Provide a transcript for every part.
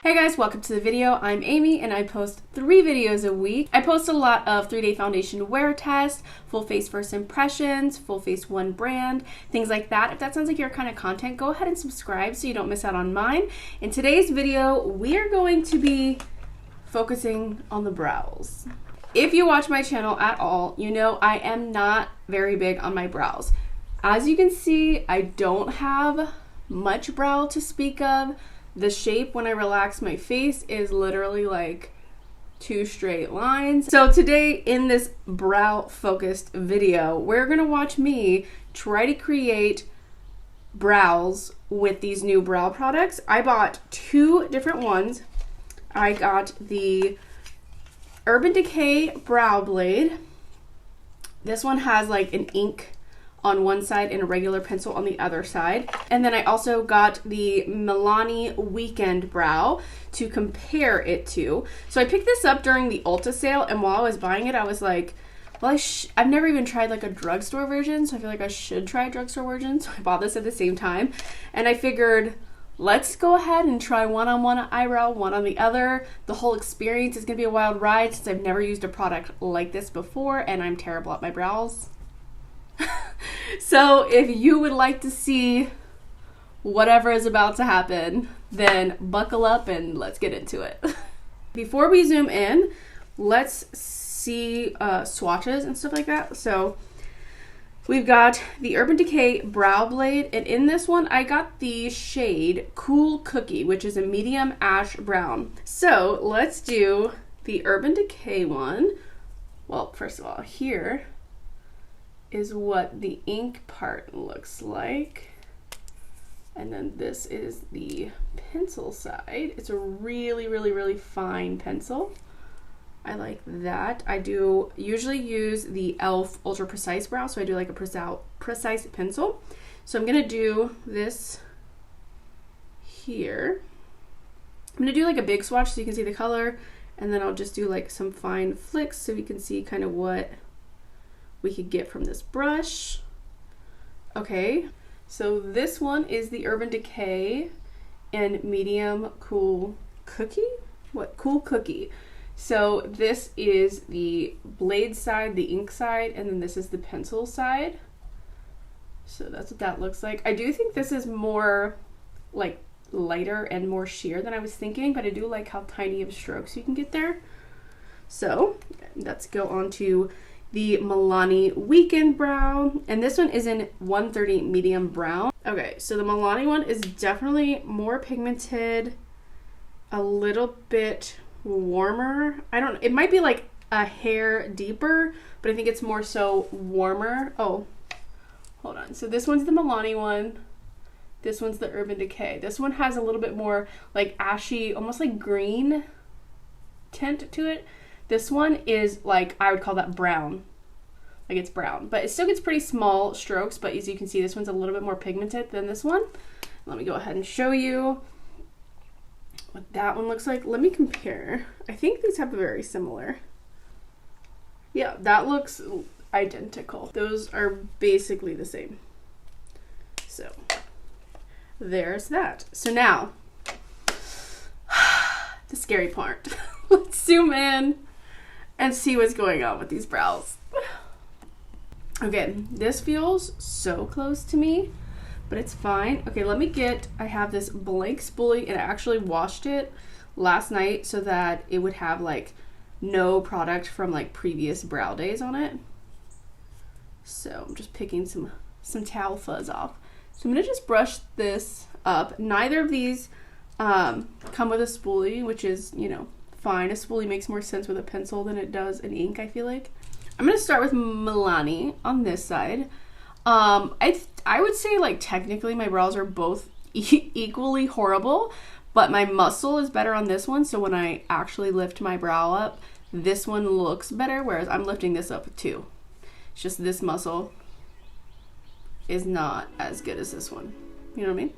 Hey guys, welcome to the video. I'm Amy and I post 3 videos a week. I post a lot of 3-day foundation wear tests, full face first impressions, full face one brand, things like that. If that sounds like your kind of content, go ahead and subscribe so you don't miss out on mine. In today's video, we are going to be focusing on the brows. If you watch my channel at all, you know I am not very big on my brows. As you can see, I don't have much brow to speak of. The shape when I relax my face is literally like 2 straight lines. So today in this brow focused video, we're gonna watch me try to create brows with these new brow products. I bought 2 different ones. I got the Urban Decay Brow Blade. This one has like an ink on one side and a regular pencil on the other side. And then I also got the Milani Weekend Brow to compare it to. So I picked this up during the Ulta sale, and while I was buying it, I was like, well, I've never even tried like a drugstore version, so I feel like I should try a drugstore version. So I bought this at the same time, and I figured, let's go ahead and try one on one eyebrow, one on the other. The whole experience is gonna be a wild ride since I've never used a product like this before, and I'm terrible at my brows. So if you would like to see whatever is about to happen, then buckle up and let's get into it. Before we zoom in, let's see swatches and stuff like that. So we've got the Urban Decay Brow Blade, and in this one I got the shade Cool Cookie, which is a medium ash brown. So let's do the Urban Decay one. Well, first of all, here is what the ink part looks like, and then this is the pencil side. It's a really fine pencil. I like that. I do usually use the e.l.f. Ultra Precise Brow, so I do like a precise pencil. So I'm gonna do this here. I'm gonna do like a big swatch so you can see the color, and then I'll just do like some fine flicks so you can see kind of what we could get from this brush. Okay, so this one is the Urban Decay in medium Cool Cookie. What? Cool Cookie. So this is the blade side, the ink side, and then this is the pencil side. So that's what that looks like. I do think this is more like lighter and more sheer than I was thinking, but I do like how tiny of strokes you can get there. So let's go on to the Milani Weekend Brow, and this one is in 130 medium brown. Okay, so the Milani one is definitely more pigmented, a little bit warmer. It might be like a hair deeper, but I think it's more so warmer. Oh, hold on. So this one's the Milani one. This one's the Urban Decay. This one has a little bit more like ashy, almost like green tint to it. This one is like, I would call that brown. Like it's brown, but it still gets pretty small strokes, but as you can see, this one's a little bit more pigmented than this one. Let me go ahead and show you what that one looks like. Let me compare. I think these have a very similar. Yeah, that looks identical. Those are basically the same. So there's that. So now, the scary part. Let's zoom in and see what's going on with these brows. Okay, this feels so close to me, but it's fine. Okay, I have this blank spoolie, and I actually washed it last night so that it would have like no product from like previous brow days on it. So I'm just picking some towel fuzz off. So I'm gonna just brush this up. Neither of these come with a spoolie, which is, you know, fine. A spoolie makes more sense with a pencil than it does an ink, I feel like. I'm gonna start with Milani on this side. I would say like technically my brows are both equally horrible, but my muscle is better on this one, so when I actually lift my brow up, this one looks better, whereas I'm lifting this up too. It's just this muscle is not as good as this one. You know what I mean?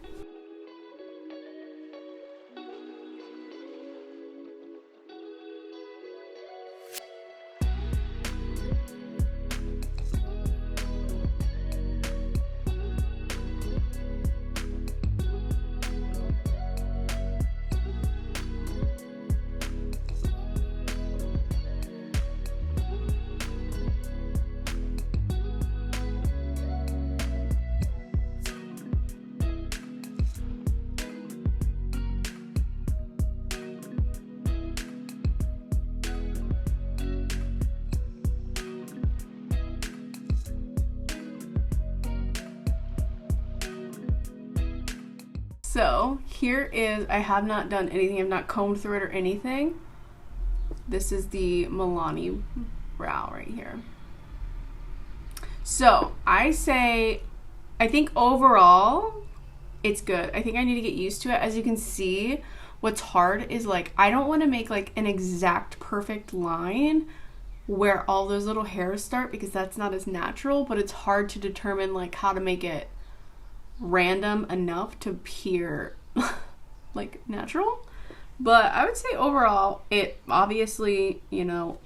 So here is, I have not done anything, I've not combed through it or anything. This is the Milani brow right here. So I think overall it's good. I think I need to get used to it. As you can see, what's hard is like, I don't want to make like an exact perfect line where all those little hairs start, because that's not as natural, but it's hard to determine like how to make it random enough to appear like natural. But I would say overall it obviously, you know,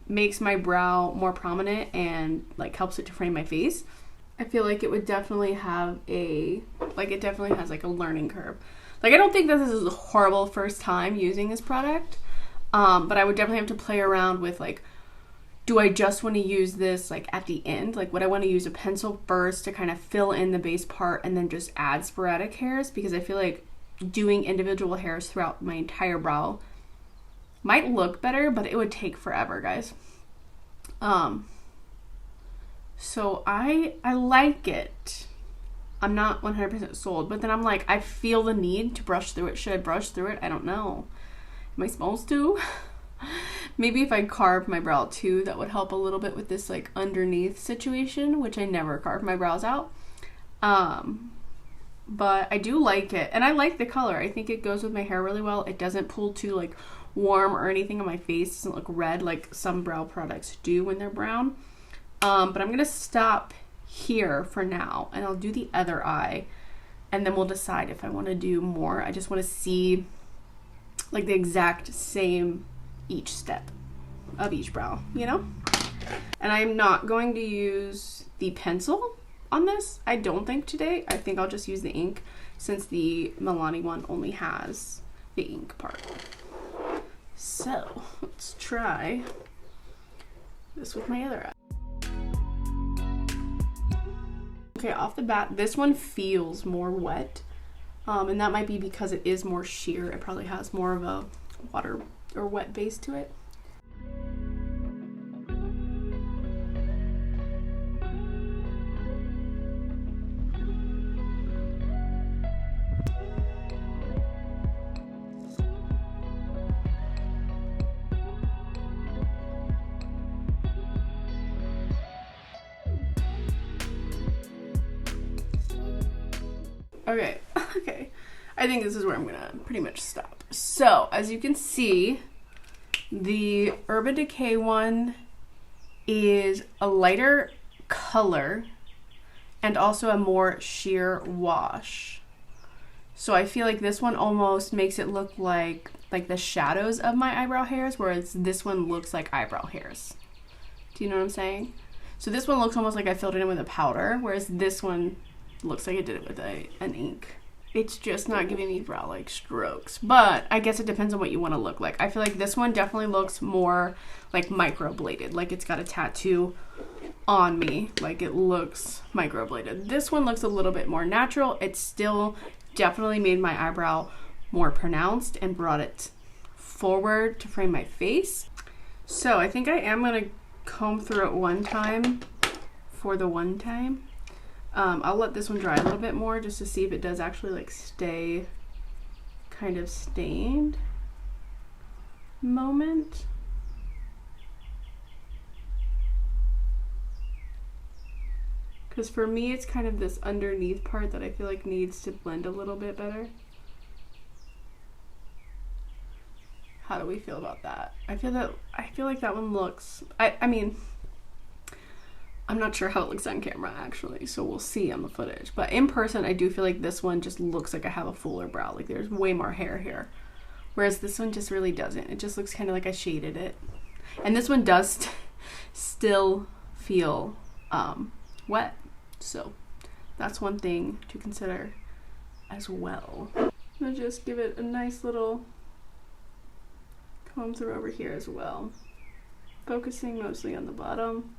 makes my brow more prominent and like helps it to frame my face. I feel like it would definitely have it definitely has like a learning curve. Like, I don't think that this is a horrible first time using this product, but I would definitely have to play around with like, do I just want to use this like at the end? Like, would I want to use a pencil first to kind of fill in the base part and then just add sporadic hairs? Because I feel like doing individual hairs throughout my entire brow might look better, but it would take forever, guys. So I like it. I'm not 100% sold, but then I'm like, I feel the need to brush through it. Should I brush through it? I don't know. Am I supposed to? Maybe if I carved my brow too, that would help a little bit with this like underneath situation, which I never carve my brows out. But I do like it, and I like the color. I think it goes with my hair really well. It doesn't pull too like warm or anything on my face. It doesn't look red like some brow products do when they're brown. But I'm gonna stop here for now, and I'll do the other eye, and then we'll decide if I want to do more. I just want to see like the exact same each step of each brow, you know? And I'm not going to use the pencil on this, I don't think, today. I think I'll just use the ink, since the Milani one only has the ink part. So let's try this with my other eye. Okay, off the bat, this one feels more wet, and that might be because it is more sheer. It probably has more of a water or wet base to it. Okay, I think this is where I'm gonna pretty much stop. So, as you can see, the Urban Decay one is a lighter color and also a more sheer wash. So I feel like this one almost makes it look like the shadows of my eyebrow hairs, whereas this one looks like eyebrow hairs. Do you know what I'm saying? So this one looks almost like I filled it in with a powder, whereas this one looks like I did it with an ink. It's just not giving me brow-like strokes, but I guess it depends on what you want to look like. I feel like this one definitely looks more like microbladed, like it's got a tattoo on me, like it looks microbladed. This one looks a little bit more natural. It still definitely made my eyebrow more pronounced and brought it forward to frame my face. So I think I am going to comb through it one time for the one time. I'll let this one dry a little bit more just to see if it does actually like stay kind of stained moment. Because for me, it's kind of this underneath part that I feel like needs to blend a little bit better. How do we feel about that? I feel like that one looks, I mean, I'm not sure how it looks on camera actually, so we'll see on the footage. But in person, I do feel like this one just looks like I have a fuller brow. Like there's way more hair here. Whereas this one just really doesn't. It just looks kind of like I shaded it. And this one does still feel wet. So that's one thing to consider as well. I'm gonna just give it a nice little comb through over here as well. Focusing mostly on the bottom.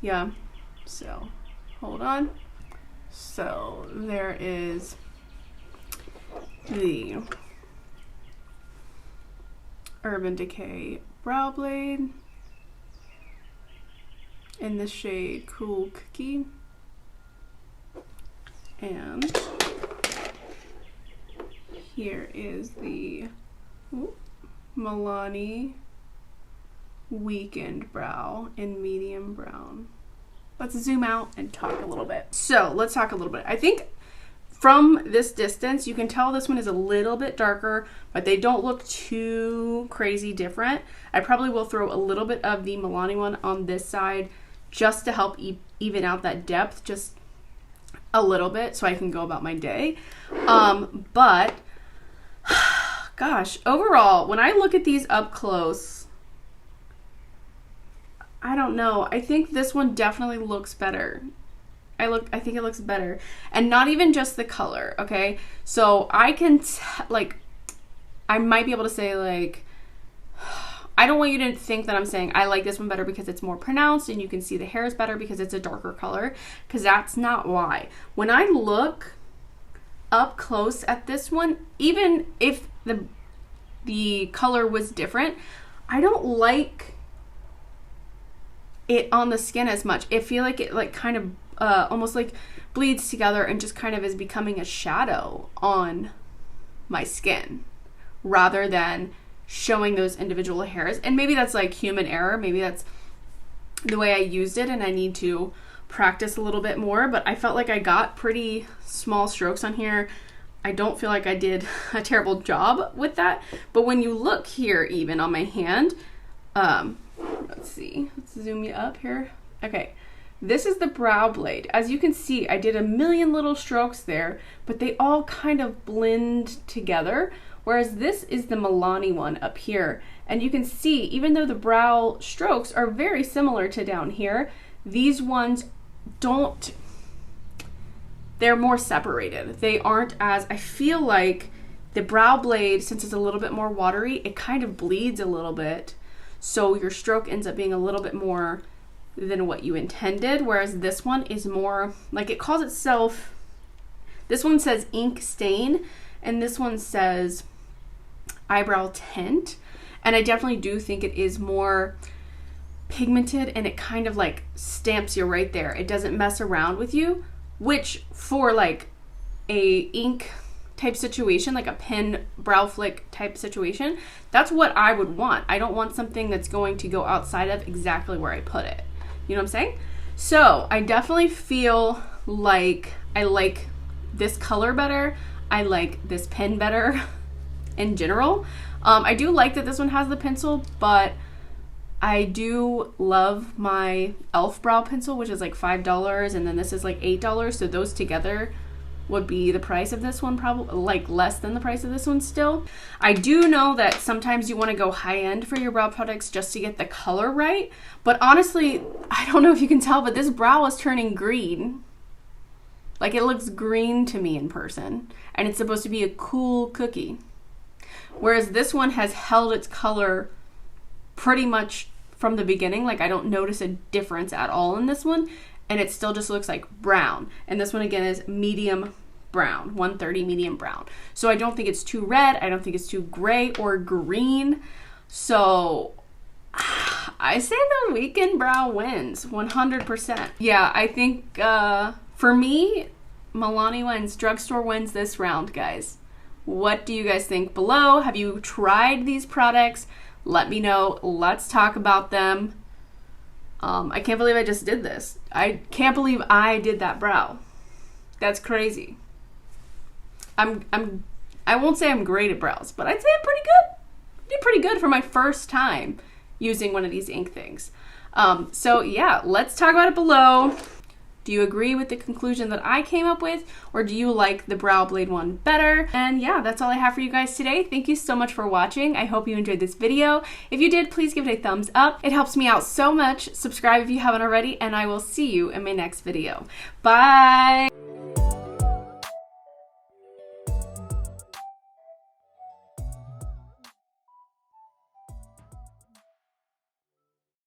Yeah, so hold on. So there is the Urban Decay Brow Blade in the shade Cool Cookie. And here is the Milani Weekend Brow in medium brown. Let's zoom out and talk a little bit. So let's talk a little bit. I think from this distance, you can tell this one is a little bit darker, but they don't look too crazy different. I probably will throw a little bit of the Milani one on this side just to help even out that depth just a little bit so I can go about my day. But gosh, overall, when I look at these up close, I don't know. I think this one definitely looks better. I think it looks better. And not even just the color, okay? So I can, I might be able to say, like, I don't want you to think that I'm saying I like this one better because it's more pronounced and you can see the hairs better because it's a darker color, because that's not why. When I look up close at this one, even if the color was different, I don't like it on the skin as much. I feel like it like kind of almost like bleeds together and just kind of is becoming a shadow on my skin rather than showing those individual hairs. And maybe that's like human error. Maybe that's the way I used it and I need to practice a little bit more, but I felt like I got pretty small strokes on here. I don't feel like I did a terrible job with that. But when you look here, even on my hand, let's see, let's zoom you up here. Okay, this is the brow blade. As you can see, I did a million little strokes there, but they all kind of blend together. Whereas this is the Milani one up here. And you can see, even though the brow strokes are very similar to down here, these ones don't, they're more separated. They aren't as, I feel like the brow blade, since it's a little bit more watery, it kind of bleeds a little bit. So your stroke ends up being a little bit more than what you intended. Whereas this one is more, like it calls itself, this one says ink stain, and this one says eyebrow tint. And I definitely do think it is more pigmented and it kind of like stamps you right there. It doesn't mess around with you, which for like a ink type situation, like a pen brow flick type situation, that's what I would want. I don't want something that's going to go outside of exactly where I put it. You know what I'm saying? So I definitely feel like I like this color better. I like this pen better in general. I do like that this one has the pencil, but I do love my e.l.f. brow pencil, which is like $5, and then this is like $8. So those together would be the price of this one, probably like less than the price of this one still. I do know that sometimes you want to go high end for your brow products just to get the color right. But honestly, I don't know if you can tell, but this brow is turning green. Like it looks green to me in person, and it's supposed to be a cool cookie. Whereas this one has held its color pretty much from the beginning. Like I don't notice a difference at all in this one, and it still just looks like brown. And this one again is medium brown, 130 medium brown. So I don't think it's too red. I don't think it's too gray or green. So I say the Weekend Brow wins 100%. Yeah, I think for me, Milani wins. Drugstore wins this round, guys. What do you guys think below? Have you tried these products? Let me know. Let's talk about them. I can't believe I just did this. I can't believe I did that brow. That's crazy. I won't say I'm great at brows, but I'd say I'm pretty good. I did pretty good for my first time using one of these ink things. So yeah, let's talk about it below. Do you agree with the conclusion that I came up with, or do you like the brow blade one better? And yeah, that's all I have for you guys today. Thank you so much for watching. I hope you enjoyed this video. If you did, please give it a thumbs up. It helps me out so much. Subscribe if you haven't already, and I will see you in my next video. Bye!